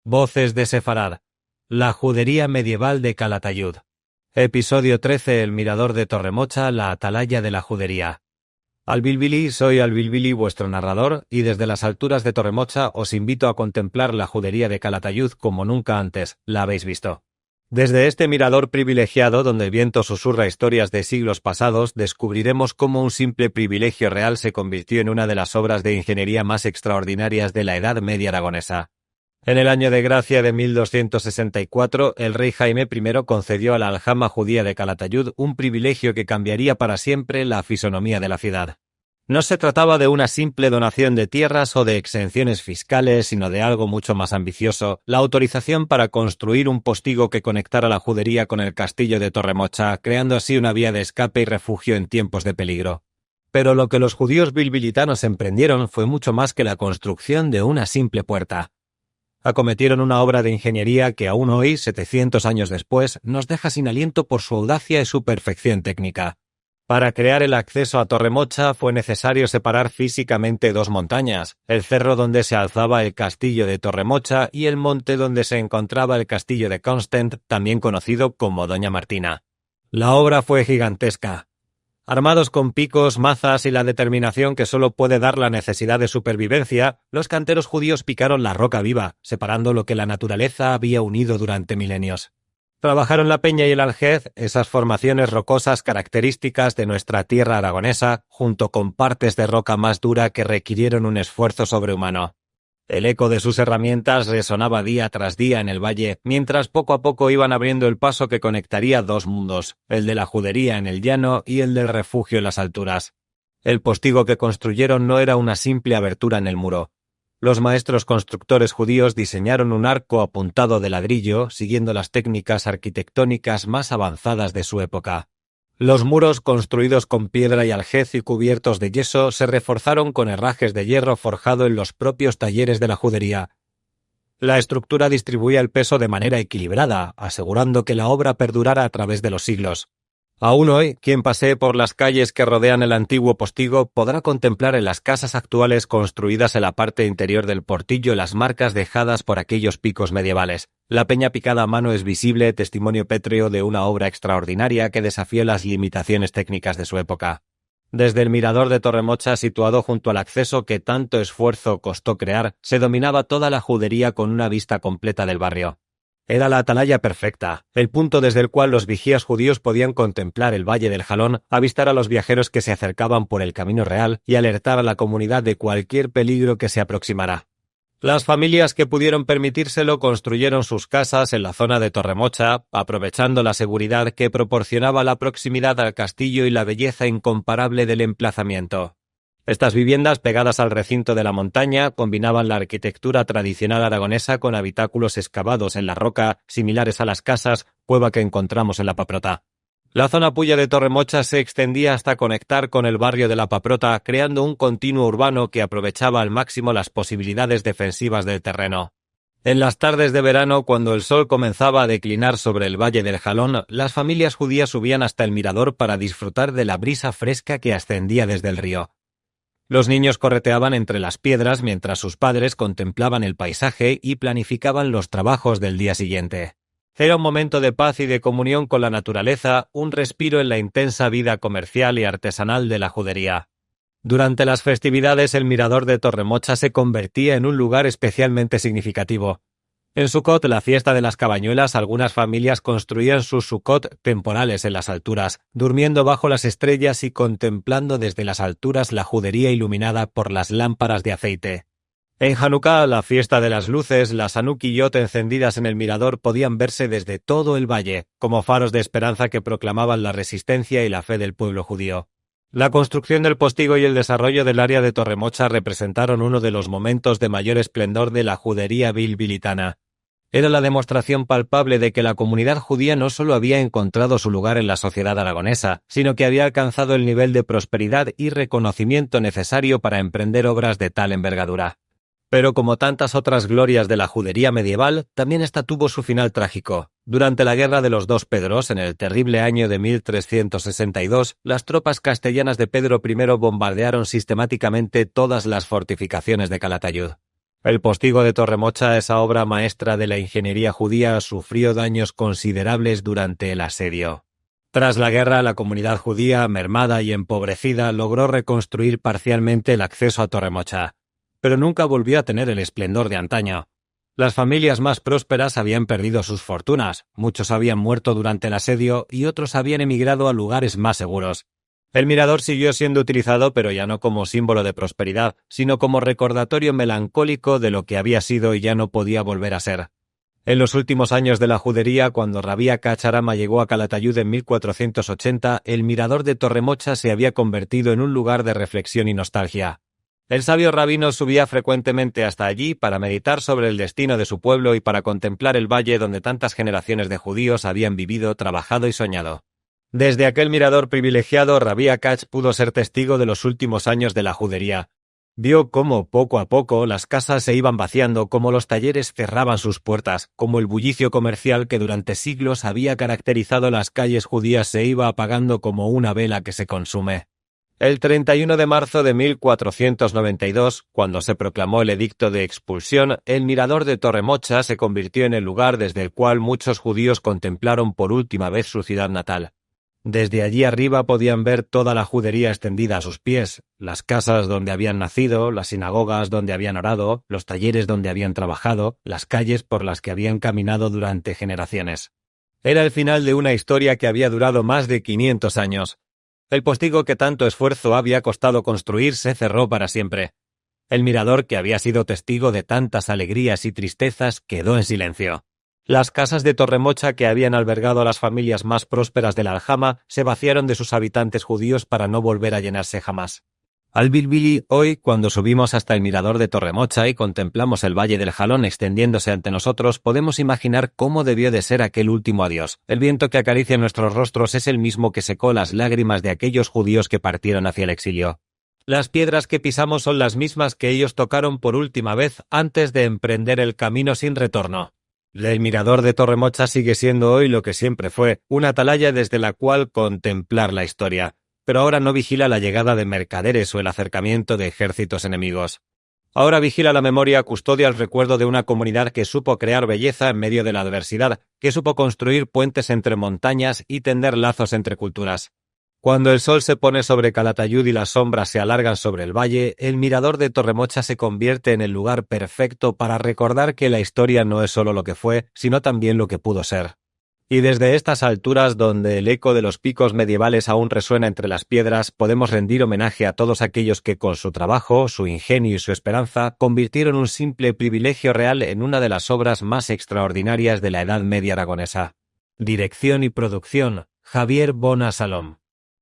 Voces de Sefarad. La judería medieval de Calatayud. Episodio 13. El mirador de Torremocha, la atalaya de la judería. Albilbili, soy Albilbili, vuestro narrador, y desde las alturas de Torremocha os invito a contemplar la judería de Calatayud como nunca antes la habéis visto. Desde este mirador privilegiado, donde el viento susurra historias de siglos pasados, descubriremos cómo un simple privilegio real se convirtió en una de las obras de ingeniería más extraordinarias de la Edad Media aragonesa. En el año de gracia de 1264, el rey Jaime I concedió a la aljama judía de Calatayud un privilegio que cambiaría para siempre la fisonomía de la ciudad. No se trataba de una simple donación de tierras o de exenciones fiscales, sino de algo mucho más ambicioso, la autorización para construir un postigo que conectara la judería con el castillo de Torremocha, creando así una vía de escape y refugio en tiempos de peligro. Pero lo que los judíos bilbilitanos emprendieron fue mucho más que la construcción de una simple puerta. Acometieron una obra de ingeniería que aún hoy, 700 años después, nos deja sin aliento por su audacia y su perfección técnica. Para crear el acceso a Torremocha fue necesario separar físicamente dos montañas, el cerro donde se alzaba el castillo de Torremocha y el monte donde se encontraba el castillo de Constant, también conocido como Doña Martina. La obra fue gigantesca. Armados con picos, mazas y la determinación que solo puede dar la necesidad de supervivencia, los canteros judíos picaron la roca viva, separando lo que la naturaleza había unido durante milenios. Trabajaron la peña y el aljez, esas formaciones rocosas características de nuestra tierra aragonesa, junto con partes de roca más dura que requirieron un esfuerzo sobrehumano. El eco de sus herramientas resonaba día tras día en el valle, mientras poco a poco iban abriendo el paso que conectaría dos mundos, el de la judería en el llano y el del refugio en las alturas. El postigo que construyeron no era una simple abertura en el muro. Los maestros constructores judíos diseñaron un arco apuntado de ladrillo, siguiendo las técnicas arquitectónicas más avanzadas de su época. Los muros, construidos con piedra y aljez y cubiertos de yeso, se reforzaron con herrajes de hierro forjado en los propios talleres de la judería. La estructura distribuía el peso de manera equilibrada, asegurando que la obra perdurara a través de los siglos. Aún hoy, quien pasee por las calles que rodean el antiguo postigo podrá contemplar en las casas actuales construidas en la parte interior del portillo las marcas dejadas por aquellos picos medievales. La peña picada a mano es visible, testimonio pétreo de una obra extraordinaria que desafió las limitaciones técnicas de su época. Desde el mirador de Torremocha, situado junto al acceso que tanto esfuerzo costó crear, se dominaba toda la judería con una vista completa del barrio. Era la atalaya perfecta, el punto desde el cual los vigías judíos podían contemplar el Valle del Jalón, avistar a los viajeros que se acercaban por el camino real y alertar a la comunidad de cualquier peligro que se aproximara. Las familias que pudieron permitírselo construyeron sus casas en la zona de Torremocha, aprovechando la seguridad que proporcionaba la proximidad al castillo y la belleza incomparable del emplazamiento. Estas viviendas, pegadas al recinto de la montaña, combinaban la arquitectura tradicional aragonesa con habitáculos excavados en la roca, similares a las casas, cueva que encontramos en la Paprota. La zona puya de Torremocha se extendía hasta conectar con el barrio de la Paprota, creando un continuo urbano que aprovechaba al máximo las posibilidades defensivas del terreno. En las tardes de verano, cuando el sol comenzaba a declinar sobre el Valle del Jalón, las familias judías subían hasta el mirador para disfrutar de la brisa fresca que ascendía desde el río. Los niños correteaban entre las piedras mientras sus padres contemplaban el paisaje y planificaban los trabajos del día siguiente. Era un momento de paz y de comunión con la naturaleza, un respiro en la intensa vida comercial y artesanal de la judería. Durante las festividades, el mirador de Torremocha se convertía en un lugar especialmente significativo. En Sukkot, la fiesta de las cabañuelas, algunas familias construían sus Sukkot temporales en las alturas, durmiendo bajo las estrellas y contemplando desde las alturas la judería iluminada por las lámparas de aceite. En Hanukkah, la fiesta de las luces, las Hanukiyot encendidas en el mirador podían verse desde todo el valle, como faros de esperanza que proclamaban la resistencia y la fe del pueblo judío. La construcción del postigo y el desarrollo del área de Torremocha representaron uno de los momentos de mayor esplendor de la judería bilbilitana. Era la demostración palpable de que la comunidad judía no solo había encontrado su lugar en la sociedad aragonesa, sino que había alcanzado el nivel de prosperidad y reconocimiento necesario para emprender obras de tal envergadura. Pero como tantas otras glorias de la judería medieval, también esta tuvo su final trágico. Durante la Guerra de los Dos Pedros, en el terrible año de 1362, las tropas castellanas de Pedro I bombardearon sistemáticamente todas las fortificaciones de Calatayud. El Postigo de Torremocha, esa obra maestra de la ingeniería judía, sufrió daños considerables durante el asedio. Tras la guerra, la comunidad judía, mermada y empobrecida, logró reconstruir parcialmente el acceso a Torremocha, pero nunca volvió a tener el esplendor de antaño. Las familias más prósperas habían perdido sus fortunas, muchos habían muerto durante el asedio y otros habían emigrado a lugares más seguros. El mirador siguió siendo utilizado, pero ya no como símbolo de prosperidad, sino como recordatorio melancólico de lo que había sido y ya no podía volver a ser. En los últimos años de la judería, cuando Rabí Akach Arama llegó a Calatayud en 1480, el mirador de Torremocha se había convertido en un lugar de reflexión y nostalgia. El sabio rabino subía frecuentemente hasta allí para meditar sobre el destino de su pueblo y para contemplar el valle donde tantas generaciones de judíos habían vivido, trabajado y soñado. Desde aquel mirador privilegiado, Rabí Akach pudo ser testigo de los últimos años de la judería. Vio cómo, poco a poco, las casas se iban vaciando, cómo los talleres cerraban sus puertas, cómo el bullicio comercial que durante siglos había caracterizado las calles judías se iba apagando como una vela que se consume. El 31 de marzo de 1492, cuando se proclamó el edicto de expulsión, el mirador de Torremocha se convirtió en el lugar desde el cual muchos judíos contemplaron por última vez su ciudad natal. Desde allí arriba podían ver toda la judería extendida a sus pies, las casas donde habían nacido, las sinagogas donde habían orado, los talleres donde habían trabajado, las calles por las que habían caminado durante generaciones. Era el final de una historia que había durado más de 500 años. El postigo que tanto esfuerzo había costado construir se cerró para siempre. El mirador, que había sido testigo de tantas alegrías y tristezas, quedó en silencio. Las casas de Torremocha, que habían albergado a las familias más prósperas de la aljama, se vaciaron de sus habitantes judíos para no volver a llenarse jamás. Al Bilbili, hoy, cuando subimos hasta el mirador de Torremocha y contemplamos el valle del Jalón extendiéndose ante nosotros, podemos imaginar cómo debió de ser aquel último adiós. El viento que acaricia nuestros rostros es el mismo que secó las lágrimas de aquellos judíos que partieron hacia el exilio. Las piedras que pisamos son las mismas que ellos tocaron por última vez antes de emprender el camino sin retorno. El mirador de Torremocha sigue siendo hoy lo que siempre fue, una atalaya desde la cual contemplar la historia, pero ahora no vigila la llegada de mercaderes o el acercamiento de ejércitos enemigos. Ahora vigila la memoria, custodia el recuerdo de una comunidad que supo crear belleza en medio de la adversidad, que supo construir puentes entre montañas y tender lazos entre culturas. Cuando el sol se pone sobre Calatayud y las sombras se alargan sobre el valle, el mirador de Torremocha se convierte en el lugar perfecto para recordar que la historia no es solo lo que fue, sino también lo que pudo ser. Y desde estas alturas, donde el eco de los picos medievales aún resuena entre las piedras, podemos rendir homenaje a todos aquellos que con su trabajo, su ingenio y su esperanza convirtieron un simple privilegio real en una de las obras más extraordinarias de la Edad Media aragonesa. Dirección y producción, Javier Bona Salom.